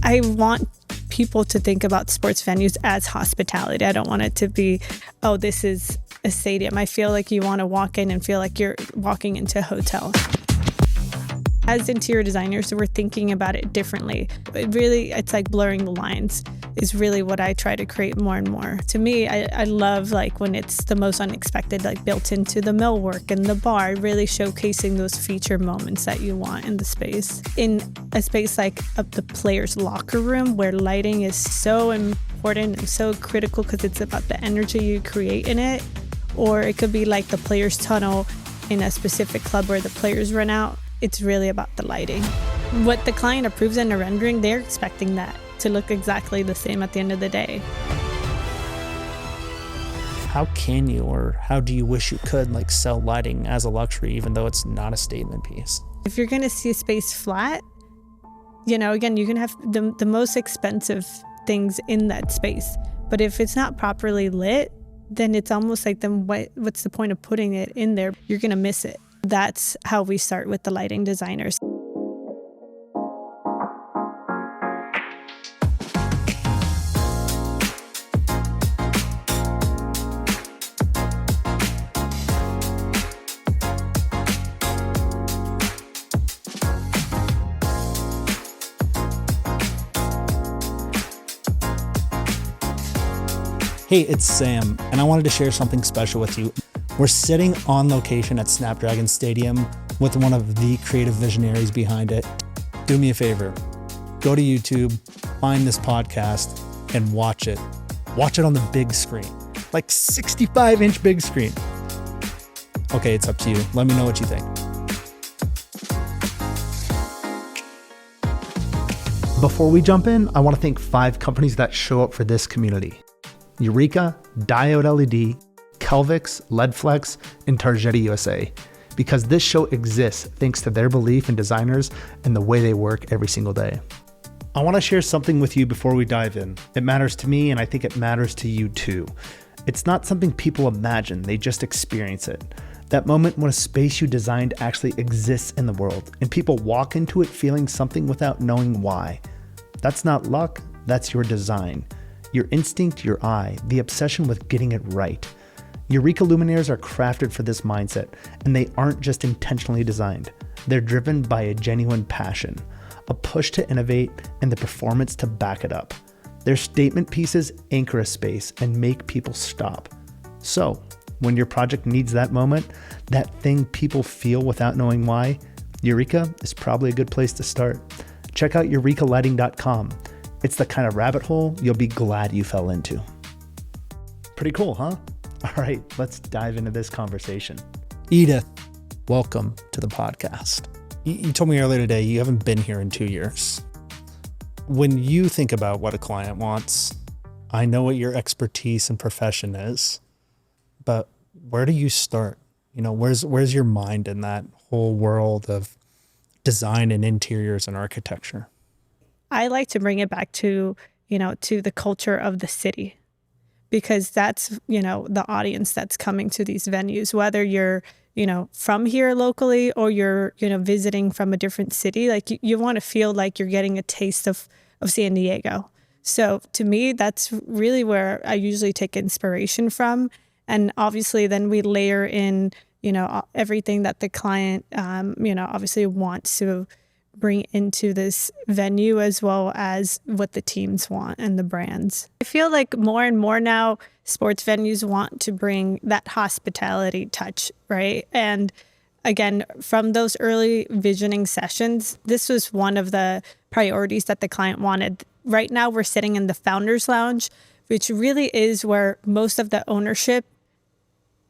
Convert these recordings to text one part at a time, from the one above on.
I want people to think about sports venues as hospitality. I don't want it to be, oh, this is a stadium. I feel like you want to walk in and feel like you're walking into a hotel. As interior designers, we're thinking about it differently. It's like blurring the lines is really what I try to create more and more. To me, I love like when it's the most unexpected, like built into the millwork and the bar, really showcasing those feature moments that you want in the space. In a space like the player's locker room, where lighting is so important and so critical because it's about the energy you create in it. Or it could be like the player's tunnel in a specific club where the players run out. It's really about the lighting. What the client approves in a rendering, they're expecting that to look exactly the same at the end of the day. How can you, or how do you wish you could, like sell lighting as a luxury, even though it's not a statement piece? If you're gonna see a space flat, again, you can have the most expensive things in that space. But if it's not properly lit, then it's almost like, then what's the point of putting it in there? You're gonna miss it. That's how we start with the lighting designers. Hey, it's Sam, and I wanted to share something special with you. We're sitting on location at Snapdragon Stadium with one of the creative visionaries behind it. Do me a favor, go to YouTube, find this podcast, and watch it. Watch it on the big screen, like 65-inch big screen. Okay, it's up to you. Let me know what you think. Before we jump in, I want to thank 5 companies that show up for this community: Eureka, Diode LED, Kelvix, LEDFlex, and Targetti USA, because this show exists thanks to their belief in designers and the way they work every single day. I want to share something with you before we dive in. It matters to me, and I think it matters to you too. It's not something people imagine, they just experience it. That moment when a space you designed actually exists in the world, and people walk into it feeling something without knowing why. That's not luck, that's your design. Your instinct, your eye, the obsession with getting it right. Eureka luminaires are crafted for this mindset, and they aren't just intentionally designed. They're driven by a genuine passion, a push to innovate, and the performance to back it up. Their statement pieces anchor a space and make people stop. So, when your project needs that moment, that thing people feel without knowing why, Eureka is probably a good place to start. Check out eurekalighting.com. It's the kind of rabbit hole you'll be glad you fell into. Pretty cool, huh? All right, let's dive into this conversation. Edith, welcome to the podcast. You told me earlier today you haven't been here in 2 years. When you think about what a client wants, I know what your expertise and profession is, but where do you start? Where's your mind in that whole world of design and interiors and architecture? I like to bring it back to the culture of the city, because that's, the audience that's coming to these venues, whether you're, from here locally or you're, visiting from a different city. Like you want to feel like you're getting a taste of San Diego. So to me, that's really where I usually take inspiration from. And obviously then we layer in, everything that the client, obviously wants to bring into this venue, as well as what the teams want and the brands. I feel like more and more now sports venues want to bring that hospitality touch, right? And again, from those early visioning sessions, this was one of the priorities that the client wanted. Right now we're sitting in the Founders Lounge, which really is where most of the ownership,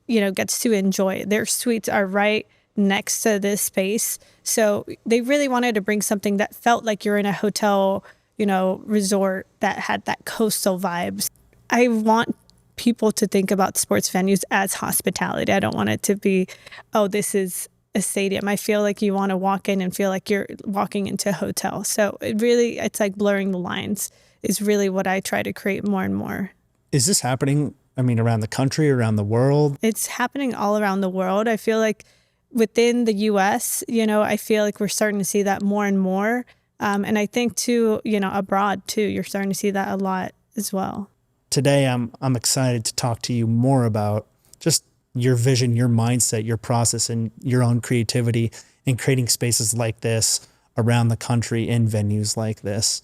gets to enjoy. Their suites are right next to this space. So they really wanted to bring something that felt like you're in a hotel, resort that had that coastal vibes. I want people to think about sports venues as hospitality. I don't want it to be, oh, this is a stadium. I feel like you want to walk in and feel like you're walking into a hotel. So it's like blurring the lines is really what I try to create more and more. Is this happening, around the country, around the world? It's happening all around the world. I feel like within the US, I feel like we're starting to see that more and more. And I think too, abroad too, you're starting to see that a lot as well. Today, I'm excited to talk to you more about just your vision, your mindset, your process, and your own creativity in creating spaces like this around the country in venues like this.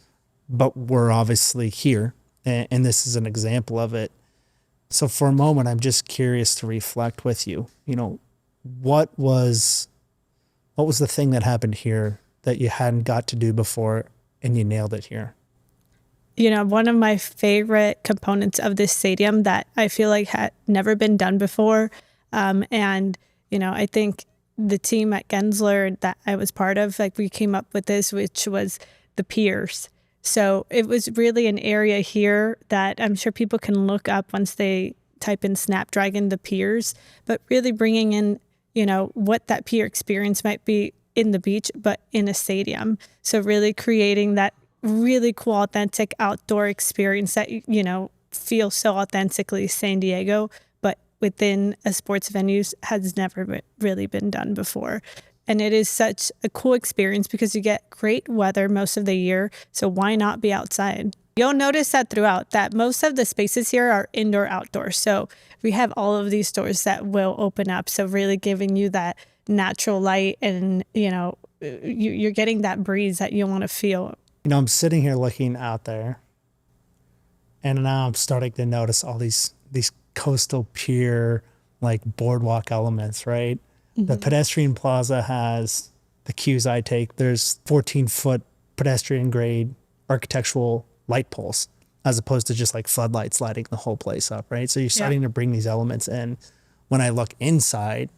But we're obviously here, and this is an example of it. So for a moment, I'm just curious to reflect with you. What was the thing that happened here that you hadn't got to do before and you nailed it here? One of my favorite components of this stadium that I feel like had never been done before. I think the team at Gensler that I was part of, we came up with this, which was the piers. So it was really an area here that I'm sure people can look up once they type in Snapdragon, the piers, but really bringing in, what that pier experience might be in the beach, but in a stadium. So really creating that really cool, authentic outdoor experience that, feels so authentically San Diego, but within a sports venues has never really been done before. And it is such a cool experience because you get great weather most of the year. So why not be outside? You'll notice that throughout that most of the spaces here are indoor outdoor. So we have all of these doors that will open up. So really giving you that natural light and, you're getting that breeze that you want to feel. I'm sitting here looking out there, and now I'm starting to notice all these coastal pier, boardwalk elements, right? Mm-hmm. The pedestrian plaza has the cues I take. There's 14-foot pedestrian grade architectural light poles, as opposed to just floodlights lighting the whole place up, right? So you're starting to bring these elements in. When I look inside,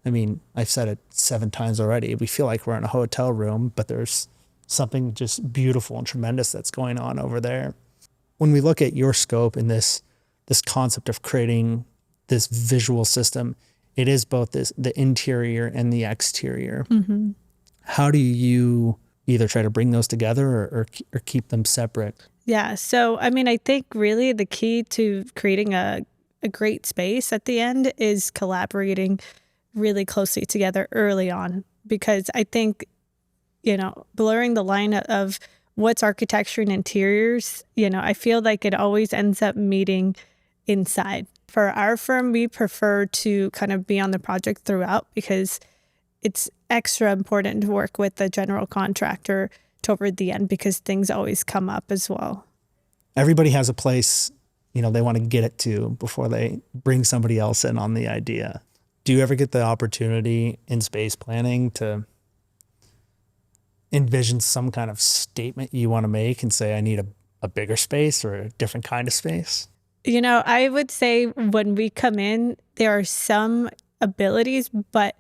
I've said it 7 times already, we feel like we're in a hotel room, but there's something just beautiful and tremendous that's going on over there. When we look at your scope and this concept of creating this visual system, it is both the interior and the exterior. Mm-hmm. How do you either try to bring those together or keep them separate? Yeah. So, I think really the key to creating a great space at the end is collaborating really closely together early on, because I think, blurring the line of what's architecture and interiors, I feel like it always ends up meeting inside. For our firm, we prefer to kind of be on the project throughout because it's extra important to work with the general contractor toward the end because things always come up as well. Everybody has a place, they want to get it to before they bring somebody else in on the idea. Do you ever get the opportunity in space planning to envision some kind of statement you want to make and say, I need a bigger space or a different kind of space? I would say when we come in, there are some abilities, but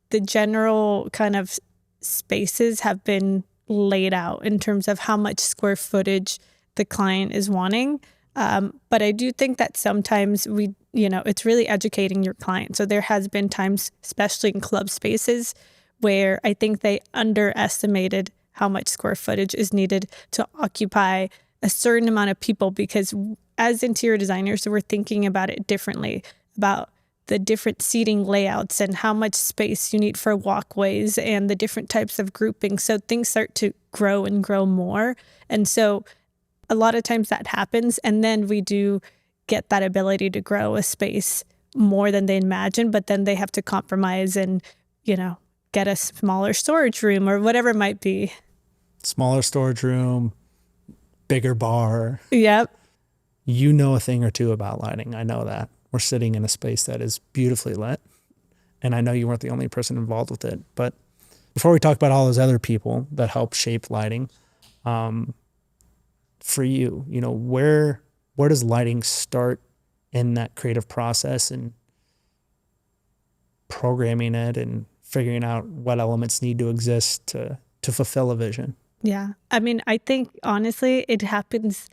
the general kind of spaces have been laid out in terms of how much square footage the client is wanting. But I do think that sometimes it's really educating your client. So there has been times, especially in club spaces, where I think they underestimated how much square footage is needed to occupy a certain amount of people, because as interior designers, we're thinking about it differently, about the different seating layouts and how much space you need for walkways and the different types of grouping. So things start to grow and grow more. And so a lot of times that happens. And then we do get that ability to grow a space more than they imagine, but then they have to compromise and, get a smaller storage room or whatever it might be. Smaller storage room, bigger bar. Yep. You know a thing or two about lighting. I know that. We're sitting in a space that is beautifully lit. And I know you weren't the only person involved with it. But before we talk about all those other people that help shape lighting, for you, where does lighting start in that creative process and programming it and figuring out what elements need to exist to fulfill a vision? Yeah. I think honestly, it happens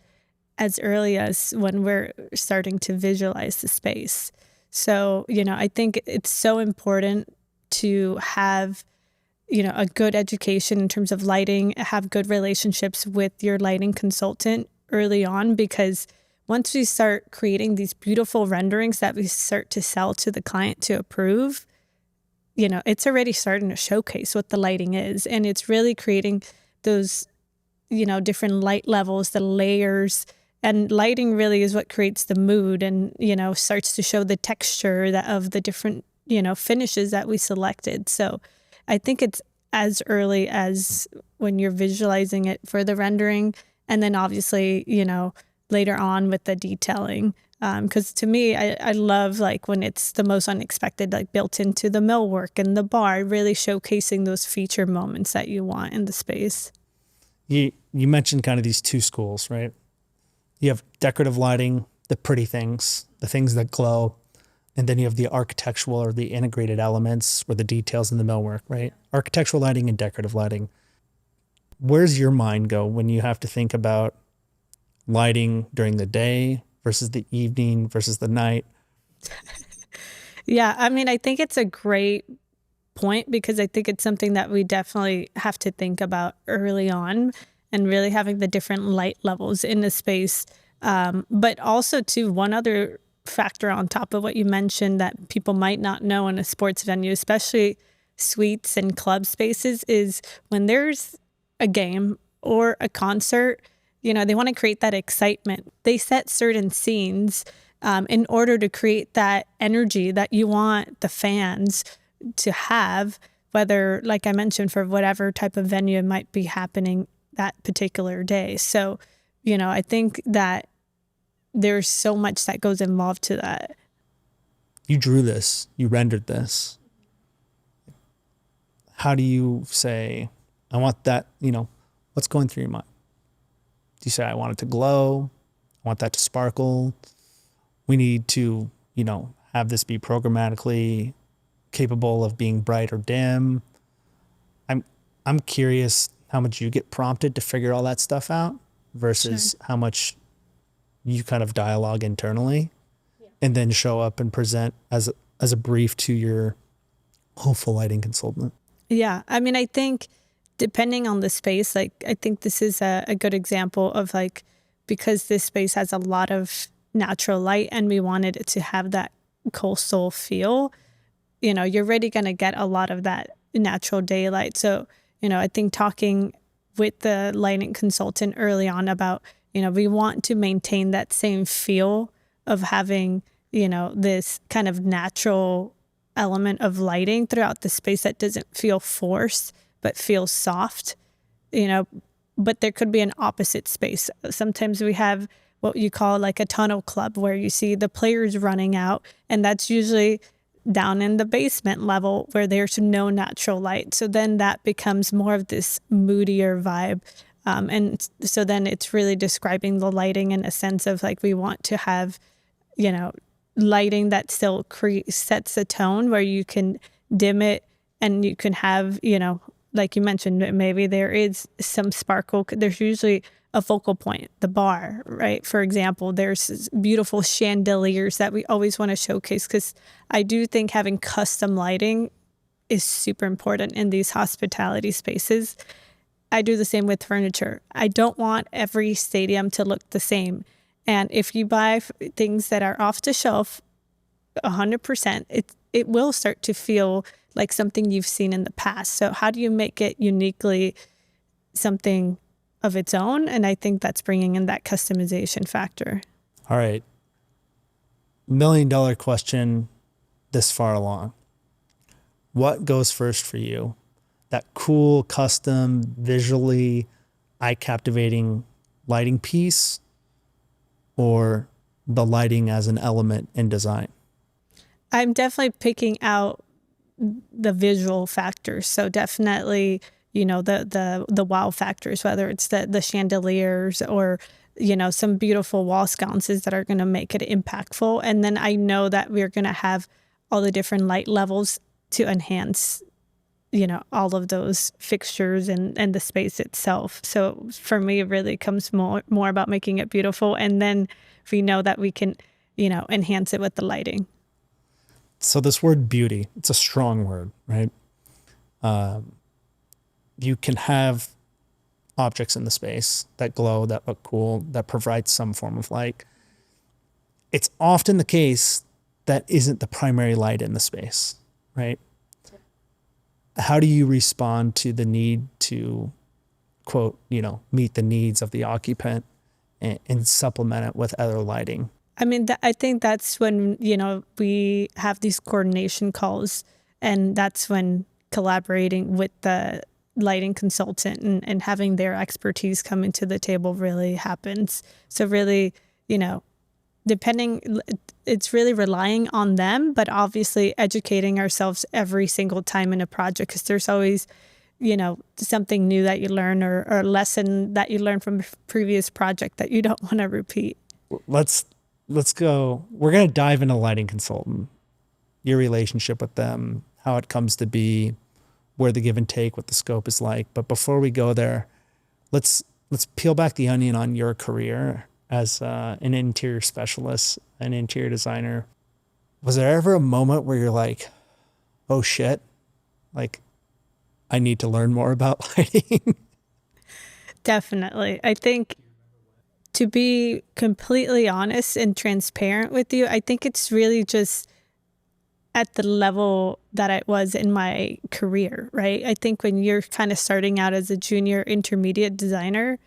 as early as when we're starting to visualize the space. So, I think it's so important to have, a good education in terms of lighting, have good relationships with your lighting consultant early on, because once we start creating these beautiful renderings that we start to sell to the client to approve, it's already starting to showcase what the lighting is. And it's really creating those different light levels, the layers, and lighting really is what creates the mood and, starts to show the texture of the different, finishes that we selected. So I think it's as early as when you're visualizing it for the rendering, and then obviously, later on with the detailing. Because to me, I love like when it's the most unexpected, like built into the millwork and the bar, really showcasing those feature moments that you want in the space. You mentioned kind of these two schools, right? You have decorative lighting, the pretty things, the things that glow, and then you have the architectural or the integrated elements or the details in the millwork, right? Architectural lighting and decorative lighting. Where's your mind go when you have to think about lighting during the day versus the evening versus the night? Yeah, I mean, I think it's a great point because I think it's something that we definitely have to think about early on, and really having the different light levels in the space. But also, too, one other factor on top of what you mentioned that people might not know in a sports venue, especially suites and club spaces, is when there's a game or a concert, they want to create that excitement. They set certain scenes in order to create that energy that you want the fans to have, whether, like I mentioned, for whatever type of venue it might be happening that particular day. So, I think that there's so much that goes involved to that. You drew this, you rendered this. How do you say, I want that, what's going through your mind? Do you say, I want it to glow? I want that to sparkle. We need to, have this be programmatically capable of being bright or dim. I'm curious how much you get prompted to figure all that stuff out versus how much you kind of dialogue internally and then show up and present as a brief to your hopeful lighting consultant. Yeah. I mean, I think depending on the space, like I think this is a good example of like, because this space has a lot of natural light and we wanted it to have that coastal feel, you're already going to get a lot of that natural daylight. So, I think talking with the lighting consultant early on about, we want to maintain that same feel of having, this kind of natural element of lighting throughout the space that doesn't feel forced, but feels soft, but there could be an opposite space. Sometimes we have what you call like a tunnel club where you see the players running out, and that's usually down in the basement level where there's no natural light. So then that becomes more of this moodier vibe. And so then it's really describing the lighting in a sense of like, we want to have, lighting that still sets a tone where you can dim it and you can have, like you mentioned, maybe there is some sparkle. There's usually a focal point, the bar, right? For example, there's beautiful chandeliers that we always want to showcase, because I do think having custom lighting is super important in these hospitality spaces. I do the same with furniture. I don't want every stadium to look the same. And if you buy things that are off the shelf, 100%, it will start to feel like something you've seen in the past. So how do you make it uniquely something of its own? And I think that's bringing in that customization factor. All right. $1 million question this far along. What goes first for you? That cool, custom, visually eye-captivating lighting piece, or the lighting as an element in design? I'm definitely picking out the visual factors. So definitely, the wow factors, whether it's the chandeliers or, some beautiful wall sconces that are going to make it impactful. And then I know that we're going to have all the different light levels to enhance, all of those fixtures and the space itself. So for me, it really comes more about making it beautiful. And then we know that we can, enhance it with the lighting. So this word beauty, it's a strong word, right? You can have objects in the space that glow, that look cool, that provide some form of light. It's often the case that isn't the primary light in the space, right? How do you respond to the need to quote, meet the needs of the occupant and supplement it with other lighting. I mean, I think that's when, we have these coordination calls, and that's when collaborating with the lighting consultant and having their expertise come into the table really happens. So really, it's really relying on them, but obviously educating ourselves every single time in a project, because there's always, something new that you learn or a lesson that you learn from a previous project that you don't want to repeat. Let's go. We're going to dive into lighting consultant, your relationship with them, how it comes to be, where the give and take, what the scope is like. But before we go there, let's peel back the onion on your career as an interior specialist, an interior designer. Was there ever a moment where you're like, oh shit, like I need to learn more about lighting? Definitely. I think, to be completely honest and transparent with you, I think it's really just at the level that I was in my career, right? I think when you're kind of starting out as a junior intermediate designer,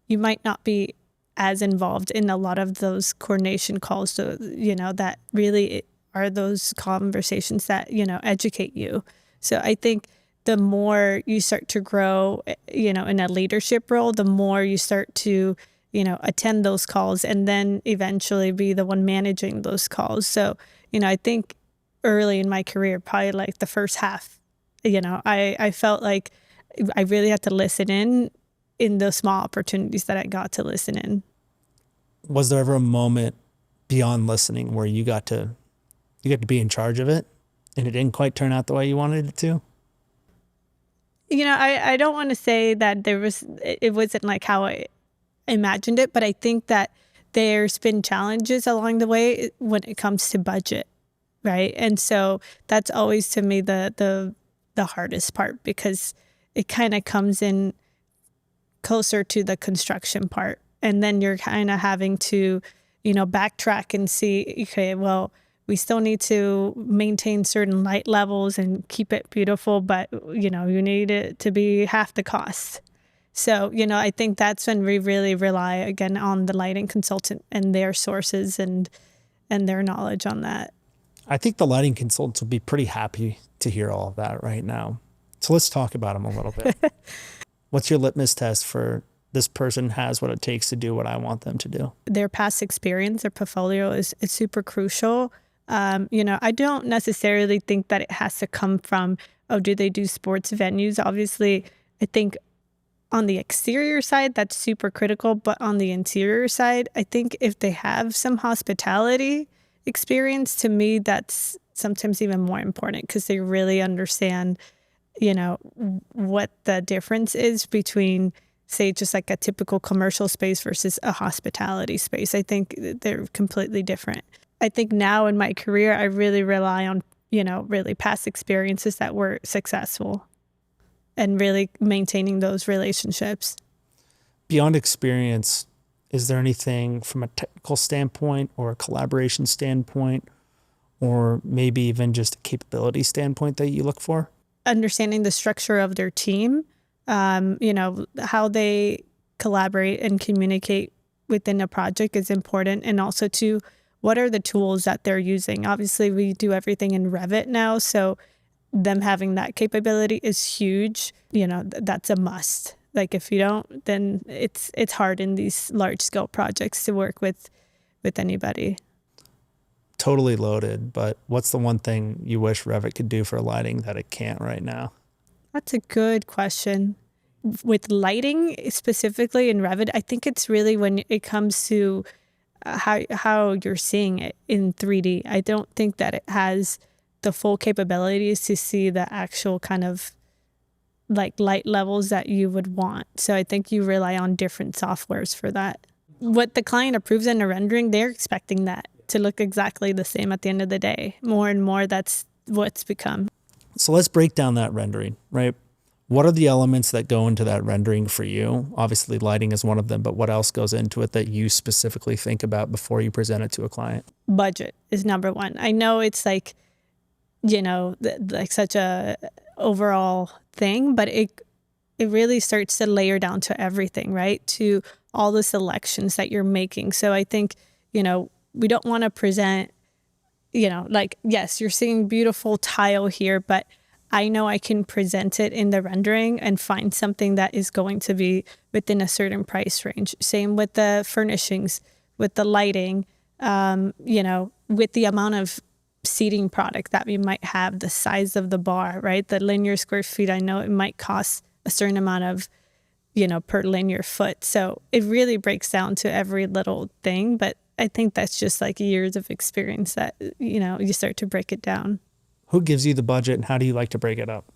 you might not be as involved in a lot of those coordination calls. So, that really are those conversations that, educate you. So I think the more you start to grow, in a leadership role, the more you start to, attend those calls and then eventually be the one managing those calls. So, I think early in my career, probably like the first half, I felt like I really had to listen in those small opportunities that I got to listen in. Was there ever a moment beyond listening where you got to be in charge of it and it didn't quite turn out the way you wanted it to? I don't want to say that it wasn't like how I imagined it, but I think that there's been challenges along the way when it comes to budget, right? And so that's always to me the hardest part, because it kind of comes in closer to the construction part. And then you're kind of having to, backtrack and see, okay, well, we still need to maintain certain light levels and keep it beautiful, but, you need it to be half the cost. So, I think that's when we really rely again on the lighting consultant and their sources and their knowledge on that. I think the lighting consultants will be pretty happy to hear all of that right now. So let's talk about them a little bit. What's your litmus test for this person has what it takes to do what I want them to do? Their past experience, their portfolio is super crucial. I don't necessarily think that it has to come from, do they do sports venues? Obviously, I think on the exterior side, that's super critical. But on the interior side, I think if they have some hospitality experience, to me, that's sometimes even more important, because they really understand, what the difference is between, say, just like a typical commercial space versus a hospitality space. I think they're completely different. I think now in my career, I really rely on, really past experiences that were successful and really maintaining those relationships. Beyond experience, is there anything from a technical standpoint or a collaboration standpoint, or maybe even just a capability standpoint that you look for? Understanding the structure of their team, how they collaborate and communicate within a project is important. And also to what are the tools that they're using? Obviously, we do everything in Revit now, so them having that capability is huge. That's a must. Like if you don't, then it's hard in these large scale projects to work with anybody. Totally loaded, but what's the one thing you wish Revit could do for lighting that it can't right now? That's a good question. With lighting specifically in Revit, I think it's really when it comes to how you're seeing it in 3D. I don't think that it has the full capabilities to see the actual kind of like light levels that you would want. So I think you rely on different softwares for that. What the client approves in a rendering, they're expecting that to look exactly the same at the end of the day. More and more, that's what's become. So let's break down that rendering, right? What are the elements that go into that rendering for you? Obviously, lighting is one of them, but what else goes into it that you specifically think about before you present it to a client? Budget is number one. I know it's like, like such a overall thing, but it it really starts to layer down to everything, right? To all the selections that you're making. So I think, we don't want to present, like, yes, you're seeing beautiful tile here, but I know I can present it in the rendering and find something that is going to be within a certain price range. Same with the furnishings, with the lighting, with the amount of seating product that we might have, the size of the bar, right? The linear square feet, I know it might cost a certain amount of, per linear foot. So it really breaks down to every little thing. But I think that's just like years of experience that, you start to break it down. Who gives you the budget and how do you like to break it up?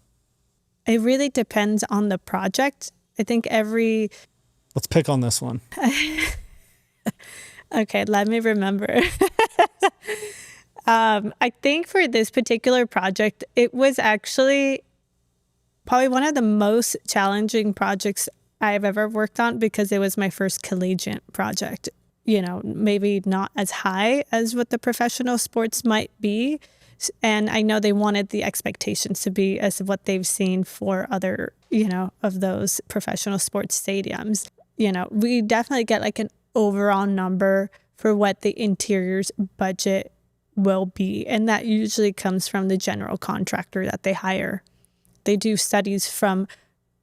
It really depends on the project. I think Let's pick on this one. Okay, let me remember. I think for this particular project, it was actually probably one of the most challenging projects I've ever worked on because it was my first Collegiat project. Maybe not as high as what the professional sports might be. And I know they wanted the expectations to be as what they've seen for other, of those professional sports stadiums. We definitely get like an overall number for what the interiors budget will be. And that usually comes from the general contractor that they hire. They do studies from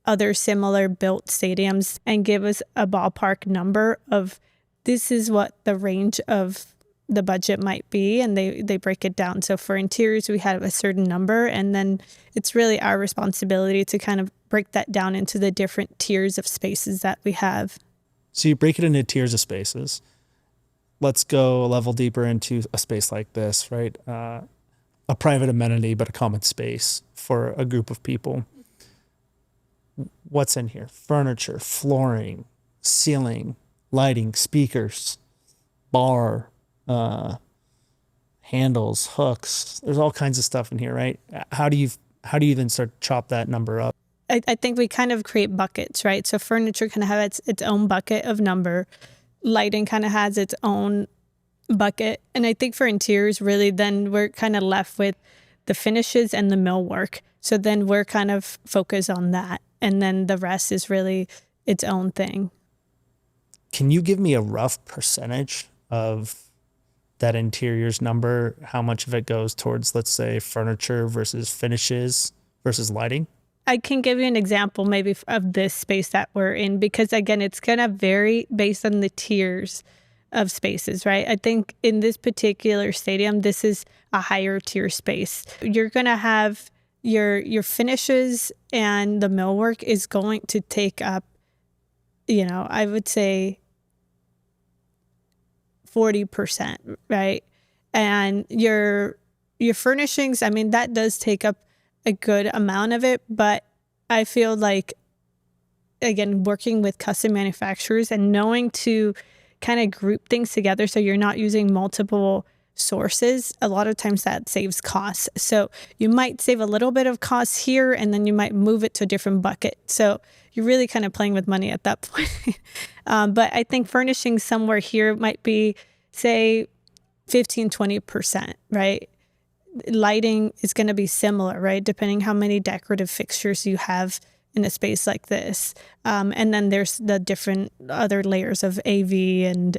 other similar built stadiums and give us a ballpark number of this is what the range of the budget might be, and they break it down. So for interiors, we have a certain number, and then it's really our responsibility to kind of break that down into the different tiers of spaces that we have. So you break it into tiers of spaces. Let's go a level deeper into a space like this, right? A private amenity, but a common space for a group of people. What's in here? Furniture, flooring, ceiling, lighting, speakers, bar, handles, hooks. There's all kinds of stuff in here, right? How do you then start to chop that number up? I think we kind of create buckets, right? So furniture kind of has its own bucket of number. Lighting kind of has its own bucket. And I think for interiors, really, then we're kind of left with the finishes and the millwork. So then we're kind of focused on that. And then the rest is really its own thing. Can you give me a rough percentage of that interiors number? How much of it goes towards, let's say, furniture versus finishes versus lighting? I can give you an example maybe of this space that we're in, because again, it's going to vary based on the tiers of spaces, right? I think in this particular stadium, this is a higher tier space. You're going to have your finishes, and the millwork is going to take up, I would say 40%, right? And your furnishings, I mean, that does take up a good amount of it, but I feel like, again, working with custom manufacturers and knowing to kind of group things together so you're not using multiple sources, a lot of times that saves costs. So you might save a little bit of costs here, and then you might move it to a different bucket. So you're really kind of playing with money at that point. But I think furnishing somewhere here might be, say, 15-20%, right? Lighting is going to be similar, right? Depending how many decorative fixtures you have in a space like this. And then there's the different other layers of AV and,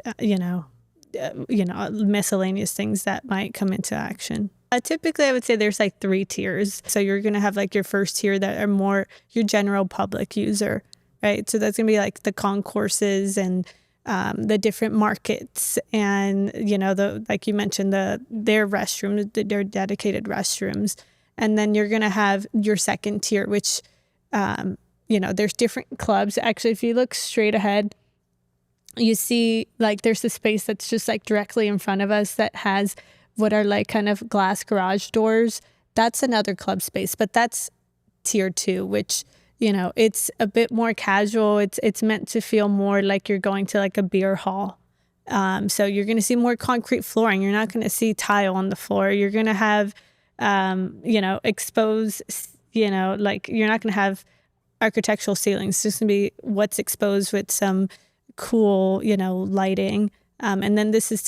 miscellaneous things that might come into action. Typically, I would say there's like 3 tiers. So you're going to have like your first tier that are more your general public user, right? So that's going to be like the concourses and the different markets, and like you mentioned, their restrooms, their dedicated restrooms. And then you're gonna have your second tier, which there's different clubs. Actually, if you look straight ahead, you see like there's a space that's just like directly in front of us that has what are like kind of glass garage doors. That's another club space, but that's tier 2, which it's a bit more casual. It's meant to feel more like you're going to like a beer hall. So you're going to see more concrete flooring. You're not going to see tile on the floor. You're going to have, exposed, like you're not going to have architectural ceilings. It's just going to be what's exposed with some cool, lighting. And then this is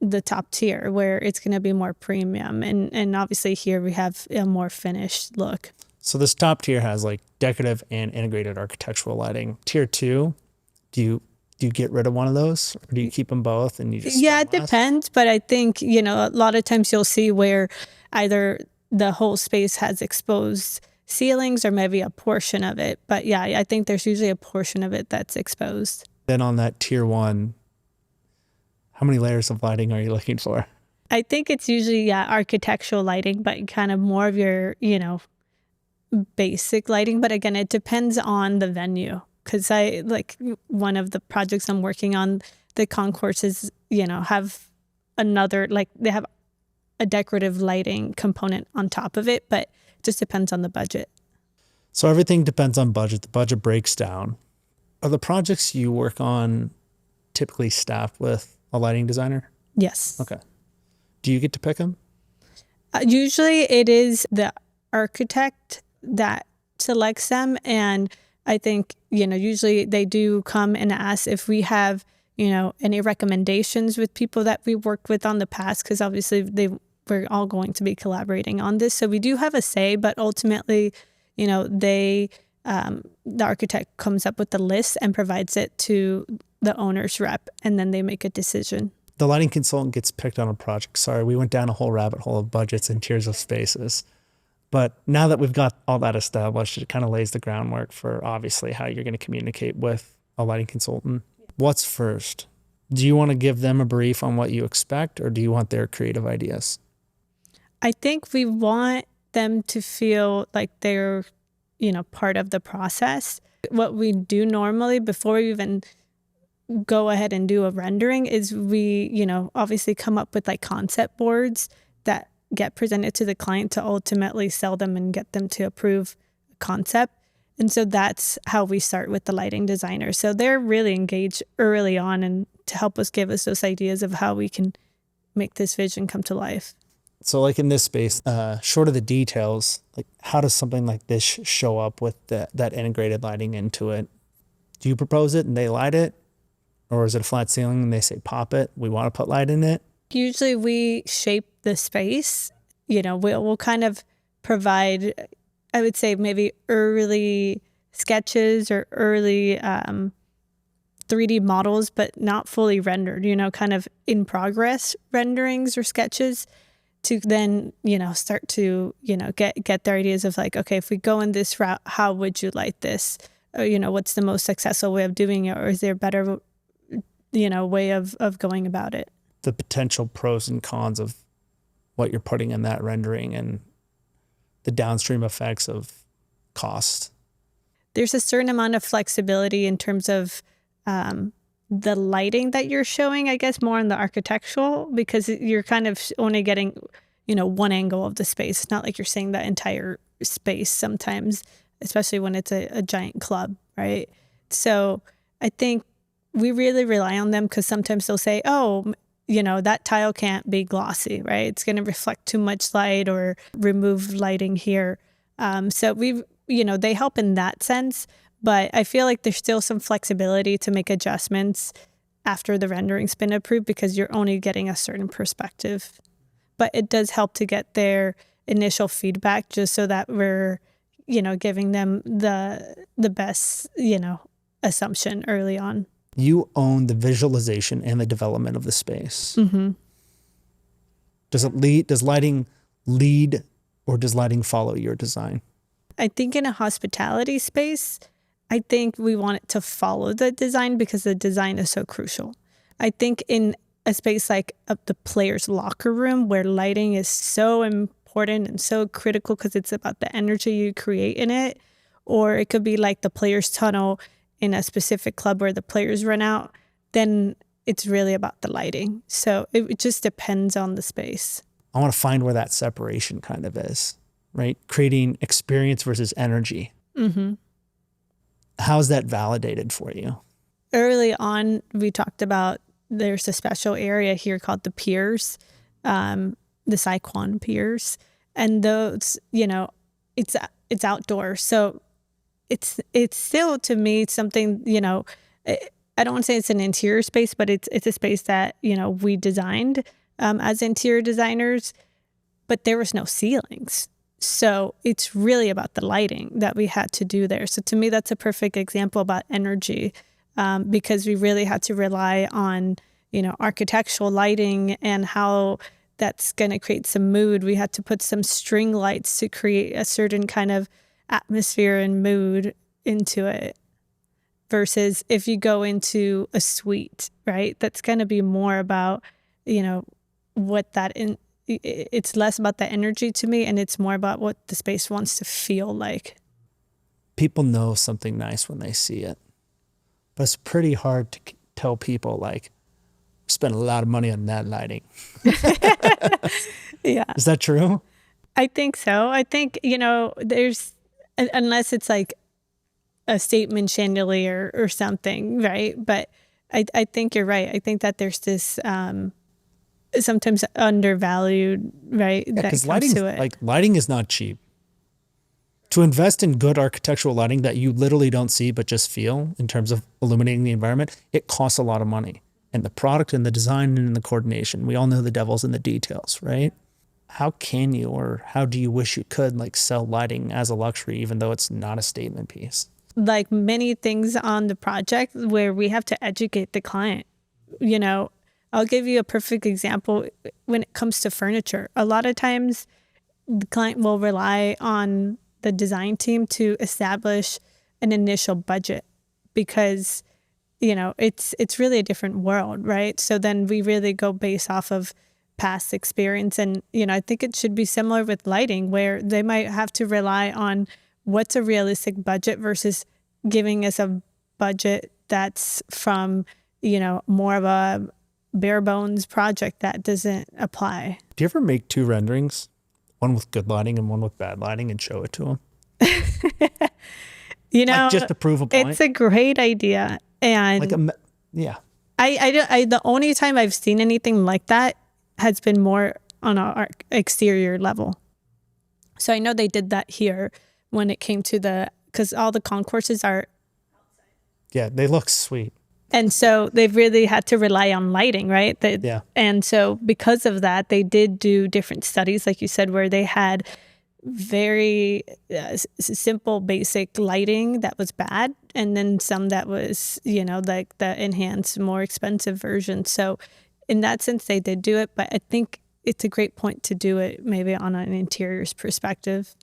the top tier where it's going to be more premium. And obviously here we have a more finished look. So this top tier has like decorative and integrated architectural lighting. Tier 2, do you get rid of one of those, or do you keep them both and you just Yeah, it spend less? depends, but I think, a lot of times you'll see where either the whole space has exposed ceilings or maybe a portion of it. But yeah, I think there's usually a portion of it that's exposed. Then on that tier 1, how many layers of lighting are you looking for? I think it's usually, architectural lighting, but kind of more of your, basic lighting. But again, it depends on the venue. Because one of the projects I'm working on, the concourses, have they have a decorative lighting component on top of it, but it just depends on the budget. So everything depends on budget. The budget breaks down. Are the projects you work on typically staffed with a lighting designer? Yes. Okay. Do you get to pick them? Usually it is the architect that selects them. And I think, usually they do come and ask if we have, any recommendations with people that we worked with on the past, because obviously we're all going to be collaborating on this. So we do have a say, but ultimately, the architect comes up with the list and provides it to the owner's rep, and then they make a decision. The lighting consultant gets picked on a project. Sorry, we went down a whole rabbit hole of budgets and tiers of spaces. But now that we've got all that established, it kind of lays the groundwork for obviously how you're going to communicate with a lighting consultant. What's first? Do you want to give them a brief on what you expect, or do you want their creative ideas? I think we want them to feel like they're, part of the process. What we do normally before we even go ahead and do a rendering is we, obviously come up with like concept boards that get presented to the client to ultimately sell them and get them to approve a concept. And so that's how we start with the lighting designer. So they're really engaged early on and to help us give us those ideas of how we can make this vision come to life. So like in this space, short of the details, like how does something like this show up with that integrated lighting into it? Do you propose it and they light it? Or is it a flat ceiling and they say, pop it, we want to put light in it? Usually we shape the space. We'll kind of provide, I would say, maybe early sketches or early 3D models, but not fully rendered, kind of in progress renderings or sketches to then, start to, get their ideas of like, okay, if we go in this route, how would you light this? Or, what's the most successful way of doing it? Or is there a better, way of going about it? The potential pros and cons of what you're putting in that rendering and the downstream effects of cost. There's a certain amount of flexibility in terms of the lighting that you're showing, I guess, more on the architectural, because you're kind of only getting, one angle of the space. It's not like you're seeing the entire space sometimes, especially when it's a giant club, right? So I think we really rely on them because sometimes they'll say, oh, that tile can't be glossy, right? It's going to reflect too much light or remove lighting here. So they help in that sense, but I feel like there's still some flexibility to make adjustments after the rendering's been approved because you're only getting a certain perspective. But it does help to get their initial feedback just so that we're, giving them the best, assumption early on. You own the visualization and the development of the space. Mm-hmm. Does lighting lead or does lighting follow your design? I think in a hospitality space, I think we want it to follow the design because the design is so crucial. I think in a space like the player's locker room where lighting is so important and so critical because it's about the energy you create in it, or it could be like the player's tunnel in a specific club where the players run out, then it's really about the lighting. So it just depends on the space. I want to find where that separation kind of is, right? Creating experience versus energy. Mm-hmm. How's that validated for you? Early on, we talked about there's a special area here called the piers, the Saigon piers. And those, it's outdoors. So it's still, to me, something, I don't want to say it's an interior space, but it's a space that, we designed as interior designers, but there was no ceilings. So it's really about the lighting that we had to do there. So to me, that's a perfect example about energy, because we really had to rely on, architectural lighting and how that's going to create some mood. We had to put some string lights to create a certain kind of atmosphere and mood into it. Versus if you go into a suite, right? That's going to be more about, it's less about the energy to me, and it's more about what the space wants to feel like. People know something nice when they see it, but it's pretty hard to tell people like, spend a lot of money on that lighting. Yeah. Is that true? I think so. I think, there's, unless it's like a statement chandelier or something, right? But I think you're right. I think that there's this sometimes undervalued, right? Yeah, because it. Lighting is not cheap. To invest in good architectural lighting that you literally don't see but just feel in terms of illuminating the environment, it costs a lot of money. And the product and the design and the coordination, we all know the devil's in the details, right? How can you, or how do you wish you could, like, sell lighting as a luxury even though it's not a statement piece? Like many things on the project where we have to educate the client. I'll give you a perfect example when it comes to furniture. A lot of times the client will rely on the design team to establish an initial budget because, it's really a different world, right? So then we really go based off of past experience. And, I think it should be similar with lighting where they might have to rely on what's a realistic budget versus giving us a budget that's from, more of a bare bones project that doesn't apply. Do you ever make two renderings, one with good lighting and one with bad lighting, and show it to them? Like just to prove a point? It's a great idea. And the only time I've seen anything like that has been more on our exterior level. So I know they did that here when it came to because all the concourses are outside. Yeah, they look sweet. And so they've really had to rely on lighting, right? Yeah. And so because of that, they did do different studies, like you said, where they had very simple, basic lighting that was bad. And then some that was, like the enhanced, more expensive version. So in that sense, they did do it. But I think it's a great point to do it maybe on an interiors perspective.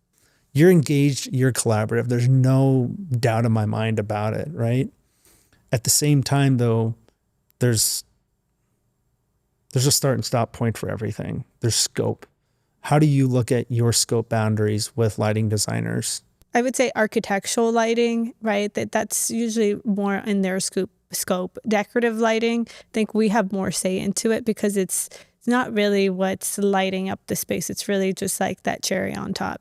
You're engaged, you're collaborative. There's no doubt in my mind about it, right? At the same time, though, there's a start and stop point for everything. There's scope. How do you look at your scope boundaries with lighting designers? I would say architectural lighting, right? That's usually more in their scope. Decorative lighting, I think we have more say into it because it's not really what's lighting up the space. It's really just like that cherry on top.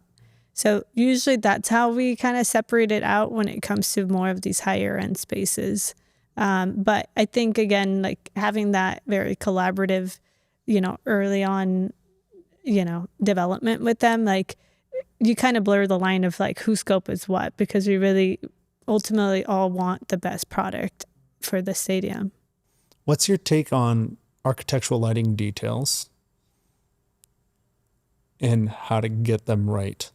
So usually that's how we kind of separate it out when it comes to more of these higher end spaces. But I think, again, like having that very collaborative, early on, development with them, like you kind of blur the line of like whose scope is what, because we really ultimately all want the best product for the stadium. What's your take on architectural lighting details and how to get them right?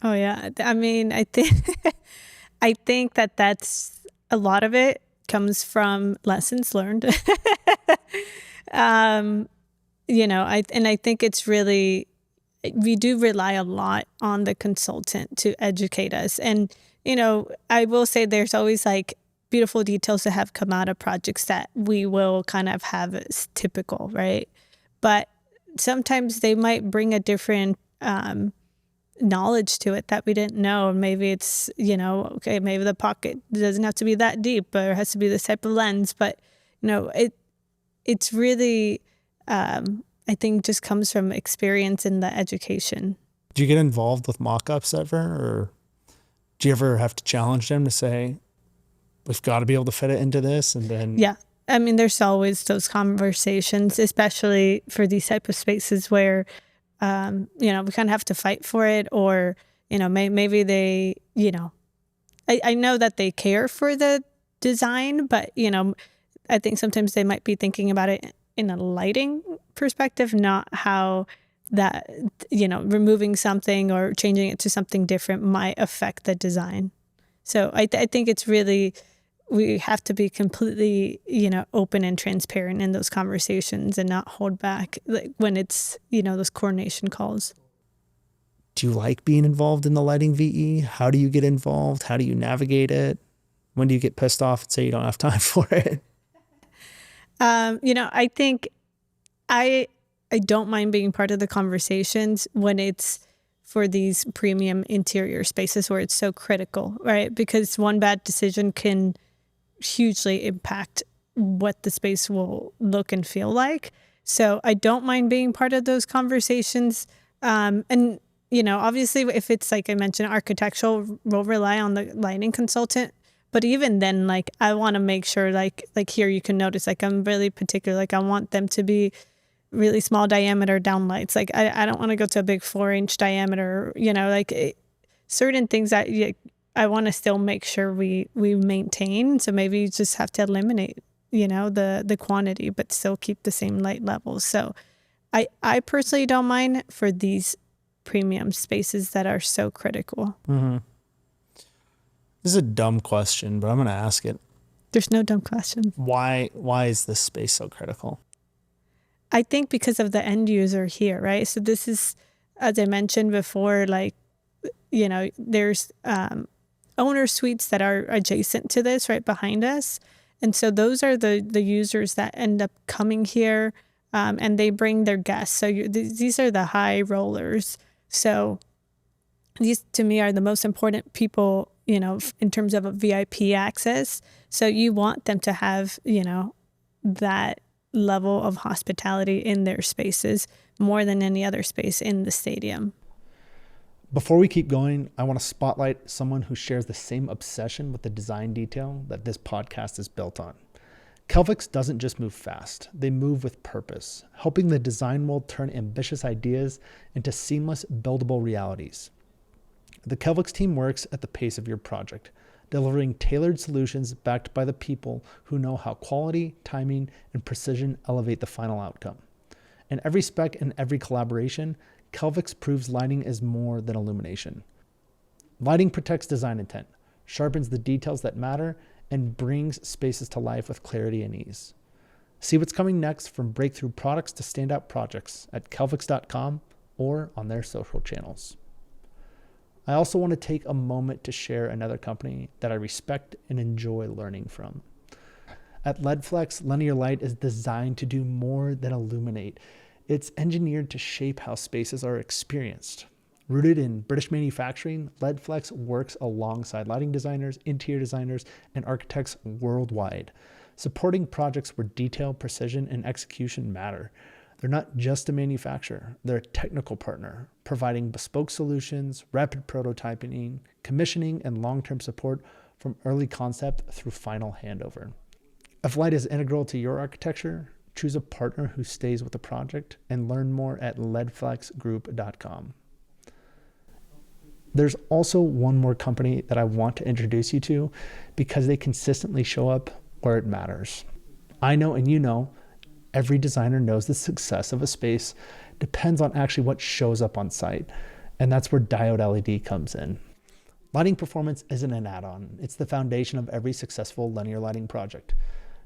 Oh yeah. I mean, I think that's a lot of it comes from lessons learned. I think it's really, we do rely a lot on the consultant to educate us. And, I will say there's always like beautiful details that have come out of projects that we will kind of have as typical, right? But sometimes they might bring a different knowledge to it that we didn't know. Maybe it's, okay, maybe the pocket doesn't have to be that deep, or it has to be this type of lens. But, it's really, I think, just comes from experience in the education. Do you get involved with mock-ups ever? Or do you ever have to challenge them to say, we've got to be able to fit it into this? And then... Yeah. I mean, there's always those conversations, especially for these type of spaces where, we kind of have to fight for it, or, maybe they, I know that they care for the design, but, I think sometimes they might be thinking about it in a lighting perspective, not how that, removing something or changing it to something different might affect the design. So I think it's really, we have to be completely, open and transparent in those conversations and not hold back, like when it's, those coordination calls. Do you like being involved in the lighting VE? How do you get involved? How do you navigate it? When do you get pissed off and say you don't have time for it? I think I don't mind being part of the conversations when it's for these premium interior spaces where it's so critical, right? Because one bad decision can hugely impact what the space will look and feel like. So I don't mind being part of those conversations. And obviously, if it's like I mentioned, architectural, we'll rely on the lighting consultant. But even then, like, I want to make sure, like here you can notice, like, I'm really particular. Like, I want them to be really small diameter downlights. Like, I don't want to go to a big 4-inch diameter, certain things that I want to still make sure we maintain. So maybe you just have to eliminate, the quantity, but still keep the same light levels. So I personally don't mind for these premium spaces that are so critical. Mm-hmm. This is a dumb question, but I'm going to ask it. There's no dumb question. Why is this space so critical? I think because of the end user here, right? So this is, as I mentioned before, like, there's owner suites that are adjacent to this right behind us. And so those are the users that end up coming here, and they bring their guests. So these are the high rollers. So these, to me, are the most important people, in terms of a VIP access. So you want them to have, that level of hospitality in their spaces more than any other space in the stadium. Before we keep going, I want to spotlight someone who shares the same obsession with the design detail that this podcast is built on. Kelvix doesn't just move fast, they move with purpose, helping the design world turn ambitious ideas into seamless, buildable realities. The Kelvix team works at the pace of your project, delivering tailored solutions backed by the people who know how quality, timing, and precision elevate the final outcome. In every spec and every collaboration, Kelvix proves lighting is more than illumination. Lighting protects design intent, sharpens the details that matter, and brings spaces to life with clarity and ease. See what's coming next from breakthrough products to standout projects at kelvix.com or on their social channels. I also want to take a moment to share another company that I respect and enjoy learning from. At LeadFlex, linear light is designed to do more than illuminate. It's engineered to shape how spaces are experienced. Rooted in British manufacturing, LeadFlex works alongside lighting designers, interior designers, and architects worldwide, supporting projects where detail, precision, and execution matter. They're not just a manufacturer, they're a technical partner, providing bespoke solutions, rapid prototyping, commissioning, and long-term support from early concept through final handover. If light is integral to your architecture, choose a partner who stays with the project and learn more at leadflexgroup.com. There's also one more company that I want to introduce you to because they consistently show up where it matters. I know, and you know, every designer knows the success of a space depends on actually what shows up on site, and that's where Diode LED comes in. Lighting performance isn't an add-on, it's the foundation of every successful linear lighting project.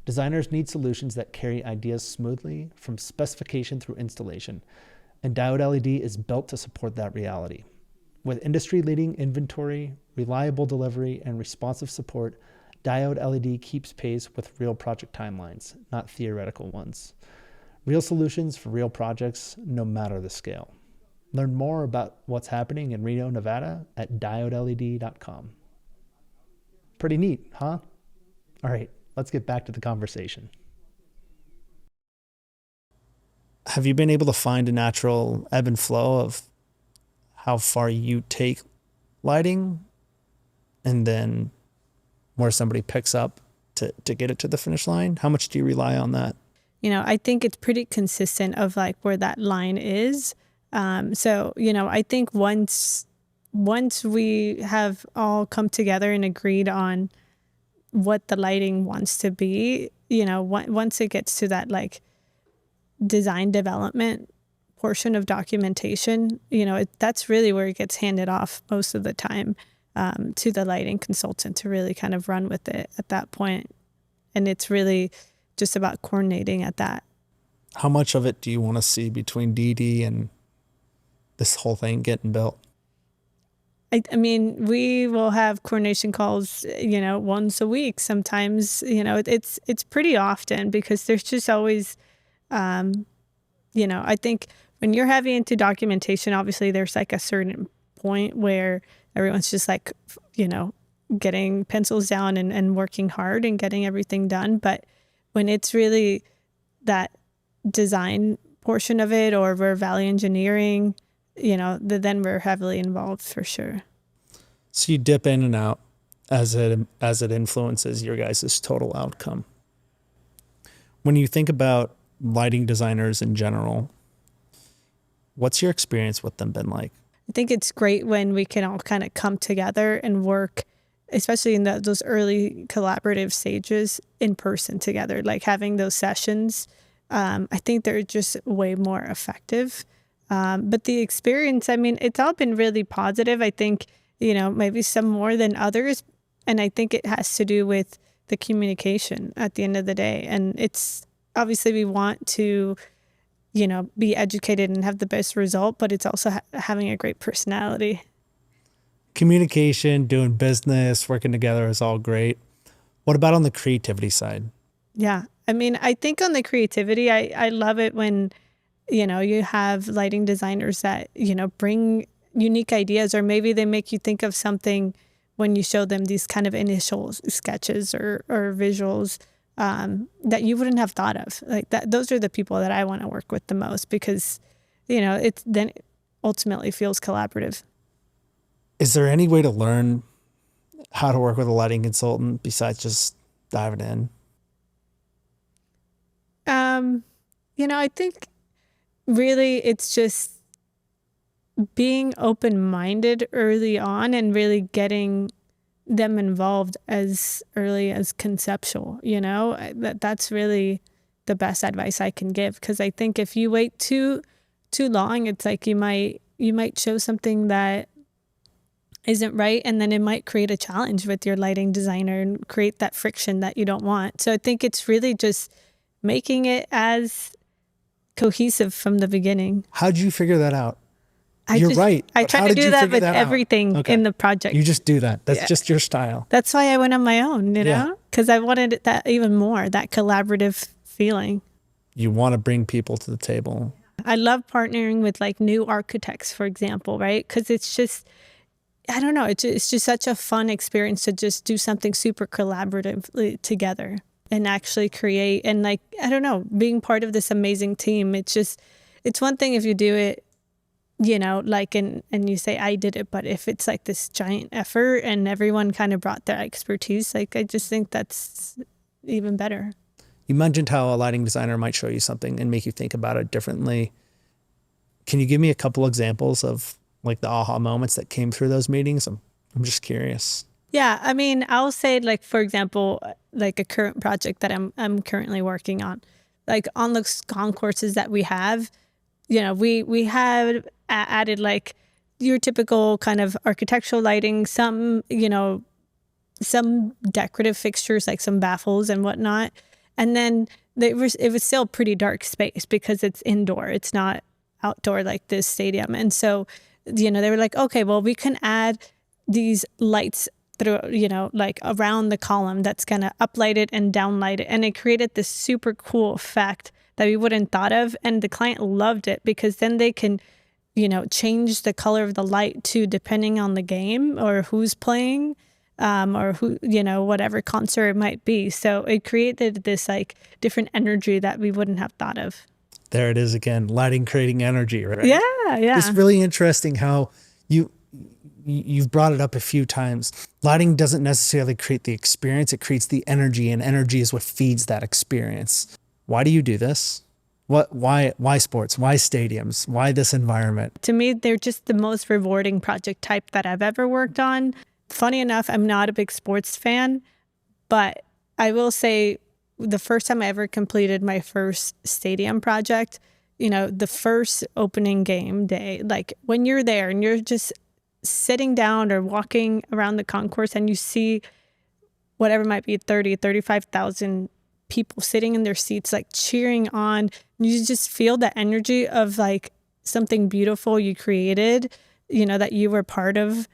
Designers need solutions that carry ideas smoothly from specification through installation, and Diode LED is built to support that reality. With industry-leading inventory, reliable delivery, and responsive support, Diode LED keeps pace with real project timelines, not theoretical ones. Real solutions for real projects, no matter the scale. Learn more about what's happening in Reno, Nevada at diodeled.com. Pretty neat, huh? All right, let's get back to the conversation. Have you been able to find a natural ebb and flow of how far you take lighting and then where somebody picks up to get it to the finish line? How much do you rely on that? I think it's pretty consistent of like where that line is. So, I think once we have all come together and agreed on what the lighting wants to be, once it gets to that like design development portion of documentation, that's really where it gets handed off most of the time to the lighting consultant to really kind of run with it at that point. And it's really just about coordinating at that. How much of it do you want to see between DD and this whole thing getting built? I mean, we will have coordination calls, once a week. Sometimes, it's pretty often because there's just always, I think when you're heavy into documentation, obviously there's like a certain point where everyone's just like, getting pencils down and working hard and getting everything done. But when it's really that design portion of it, or we're value engineering, then we're heavily involved for sure. So you dip in and out as it influences your guys' total outcome. When you think about lighting designers in general, what's your experience with them been like? I think it's great when we can all kind of come together and work, especially in those early collaborative stages, in person together, like having those sessions. I think they're just way more effective. But the experience, I mean, it's all been really positive. I think, maybe some more than others. And I think it has to do with the communication at the end of the day. And it's obviously we want to, be educated and have the best result, but it's also having a great personality. Communication, doing business, working together is all great. What about on the creativity side? Yeah. I mean, I think on the creativity, I love it when, you have lighting designers that, bring unique ideas, or maybe they make you think of something when you show them these kind of initial sketches or visuals that you wouldn't have thought of. Like that, those are the people that I want to work with the most because, it then ultimately feels collaborative. Is there any way to learn how to work with a lighting consultant besides just diving in? I think really it's just being open-minded early on and really getting them involved as early as conceptual, that's really the best advice I can give. Because I think if you wait too long, it's like you might show something that isn't right, and then it might create a challenge with your lighting designer and create that friction that you don't want. So I think it's really just making it as cohesive from the beginning. How'd you figure that out? You're right. I try to do that with everything Okay. in the project. You just do that. That's just your style. That's why I went on my own, because I wanted that even more, that collaborative feeling. You want to bring people to the table. I love partnering with like new architects, for example, right? Because it's just, I don't know, it's just such a fun experience to just do something super collaboratively together and actually create. And like, I don't know, being part of this amazing team, it's one thing if you do it, and you say, I did it, but if it's like this giant effort and everyone kind of brought their expertise, like, I just think that's even better. You mentioned how a lighting designer might show you something and make you think about it differently. Can you give me a couple examples of like the aha moments that came through those meetings? I'm just curious. Yeah, I mean, I'll say like, for example, like a current project that I'm currently working on, like on the concourses that we have, we have added like your typical kind of architectural lighting, some decorative fixtures like some baffles and whatnot. And then it was still a pretty dark space because it's indoor. It's not outdoor like this stadium. And so, they were like, okay, well, we can add these lights through, like around the column that's going to uplight it and downlight it. And it created this super cool effect that we wouldn't thought of. And the client loved it because then they can, change the color of the light too, depending on the game or who's playing, or who, whatever concert it might be. So it created this like different energy that we wouldn't have thought of. There it is again, lighting creating energy, right? Yeah. It's really interesting how you've brought it up a few times. Lighting doesn't necessarily create the experience, it creates the energy, and energy is what feeds that experience. Why do you do this? Why sports? Why stadiums? Why this environment? To me, they're just the most rewarding project type that I've ever worked on. Funny enough, I'm not a big sports fan, but I will say the first time I ever completed my first stadium project, the first opening game day, like when you're there and you're just sitting down or walking around the concourse and you see whatever might be 35,000 people sitting in their seats, like cheering on, you just feel the energy of like something beautiful you created, that you were part of.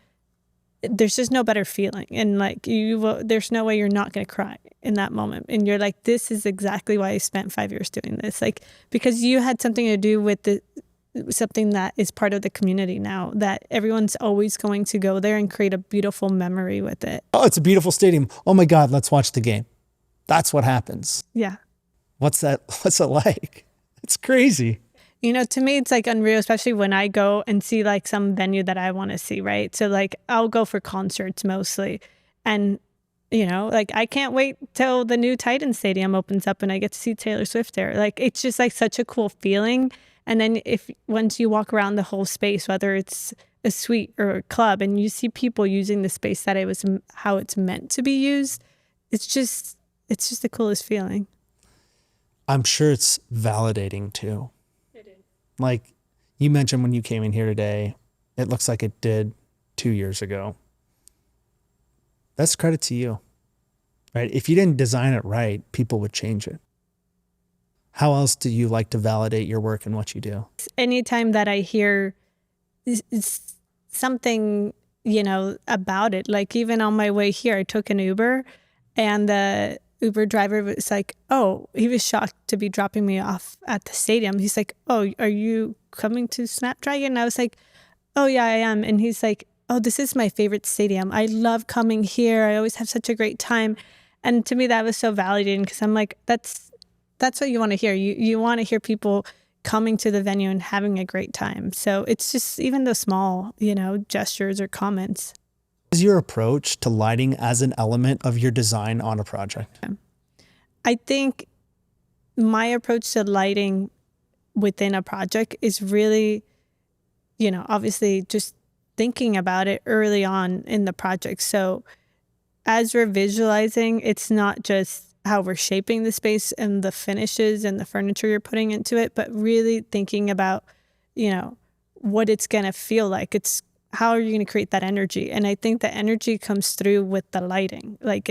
There's just no better feeling. And like there's no way you're not going to cry in that moment. And you're like, this is exactly why I spent 5 years doing this. Like, because you had something to do with something that is part of the community now, that everyone's always going to go there and create a beautiful memory with it. Oh, it's a beautiful stadium. Oh my God, let's watch the game. That's what happens. Yeah. What's it like? It's crazy. To me, it's like unreal, especially when I go and see like some venue that I want to see, right? So like I'll go for concerts mostly. And, like I can't wait till the new Titan Stadium opens up and I get to see Taylor Swift there. Like it's just like such a cool feeling. And then once you walk around the whole space, whether it's a suite or a club, and you see people using the space that how it's meant to be used, it's just the coolest feeling. I'm sure it's validating too. Like you mentioned when you came in here today, it looks like it did 2 years ago. That's credit to you, right? If you didn't design it right, people would change it. How else do you like to validate your work and what you do? Anytime that I hear something, about it, like even on my way here, I took an Uber and the Uber driver was like, oh, he was shocked to be dropping me off at the stadium. He's like, oh, are you coming to Snapdragon? And I was like, oh yeah, I am. And he's like, oh, this is my favorite stadium. I love coming here. I always have such a great time. And to me, that was so validating because I'm like, that's what you want to hear. You want to hear people coming to the venue and having a great time. So it's just even the small, gestures or comments. What is your approach to lighting as an element of your design on a project? I think my approach to lighting within a project is really, obviously just thinking about it early on in the project. So as we're visualizing, it's not just how we're shaping the space and the finishes and the furniture you're putting into it, but really thinking about, what it's going to feel like. It's how are you going to create that energy? And I think the energy comes through with the lighting. Like